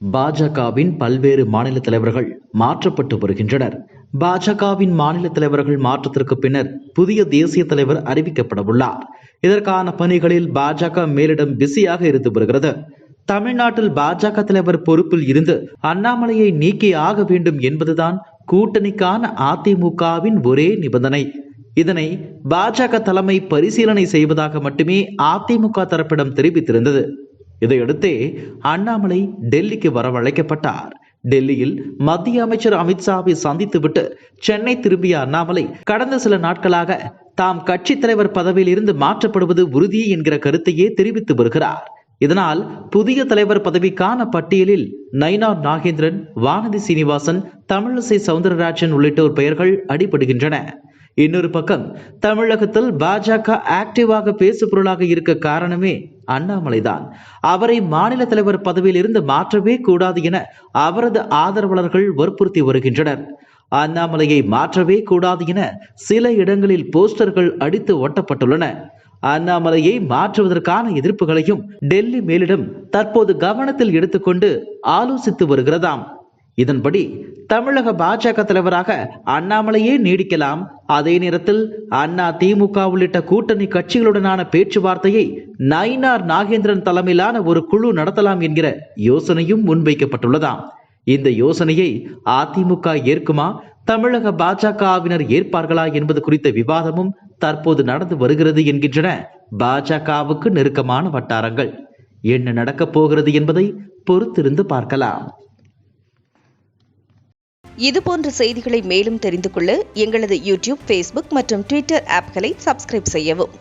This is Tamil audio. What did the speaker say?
பாஜகவின் பல்வேறு மாநில தலைவர்கள் மாற்றப்பட்டு வருகின்றனர். பாஜகவின் மாநில தலைவர்கள் மாற்றத்திற்கு பின்னர் புதிய தேசிய தலைவர் அறிவிக்கப்பட உள்ளார். இதற்கான பணிகளில் பாஜக மேலிடம் பிஸியாக இருந்து வருகிறது. தமிழ்நாட்டில் பாஜக தலைவர் பொறுப்பில் இருந்து அண்ணாமலையை நீக்கி ஆக வேண்டும் என்பதுதான் கூட்டணிக்கான அதிமுகவின் ஒரே நிபந்தனை. இதனை பாஜக தலைமை பரிசீலனை செய்வதாக மட்டுமே அதிமுக தரப்பிடம் தெரிவித்திருந்தது. இதையடுத்தே அண்ணாமலை டெல்லிக்கு வரவழைக்கப்பட்டார். டெல்லியில் மத்திய அமைச்சர் அமித்ஷாவை சந்தித்துவிட்டு சென்னை திரும்பிய அண்ணாமலை கடந்த சில நாட்களாக தாம் கட்சி தலைவர் பதவியில் இருந்து மாற்றப்படுவது உறுதி என்கிற கருத்தையே தெரிவித்து வருகிறார். இதனால் புதிய தலைவர் பதவிக்கான பட்டியலில் நயினார் நாகேந்திரன், வானதி சீனிவாசன், தமிழிசை சவுந்தரராஜன் உள்ளிட்டோர் பெயர்கள் அடிபடுகின்றன. இன்னொரு பக்கம் தமிழகத்தில் பாஜக ஆக்டிவாக பேசு பொருளாக இருக்க காரணமே அண்ணாமலைதான். அவரை மாநில தலைவர் பதவியில் இருந்து மாற்றவே கூடாது என அவரது ஆதரவாளர்கள் வற்புறுத்தி வருகின்றனர். அண்ணாமலையை மாற்றவே கூடாது என சில இடங்களில் போஸ்டர்கள் அடித்து ஒட்டப்பட்டுள்ளன. அண்ணாமலையை மாற்றுவதற்கான எதிர்ப்புகளையும் டெல்லி மேலிடம் தற்போது கவனத்தில் எடுத்துக்கொண்டு ஆலோசித்து வருகிறதாம். இதன்படி தமிழக பாஜக தலைவராக அண்ணாமலையே நீடிக்கலாம். அதே நேரத்தில் அண்ணா திமுக உள்ளிட்ட கூட்டணி கட்சிகளுடனான பேச்சுவார்த்தையை நயினார் நாகேந்திரன் தலைமையிலான ஒரு குழு நடத்தலாம் என்கிற யோசனையும் முன்வைக்கப்பட்டுள்ளதாம். இந்த யோசனையை அதிமுக ஏற்குமா, தமிழக பாஜகவினர் ஏற்பார்களா என்பது குறித்த விவாதமும் தற்போது நடந்து வருகிறது என்கின்றன பாஜகவுக்கு நெருக்கமான வட்டாரங்கள். என்ன நடக்கப் போகிறது என்பதை பொறுத்திருந்து பார்க்கலாம். இதுபோன்ற செய்திகளை மேலும் தெரிந்து கொள்ள எங்களது யூடியூப், ஃபேஸ்புக் மற்றும் ட்விட்டர் ஆப்களை சப்ஸ்கிரைப் செய்யவும்.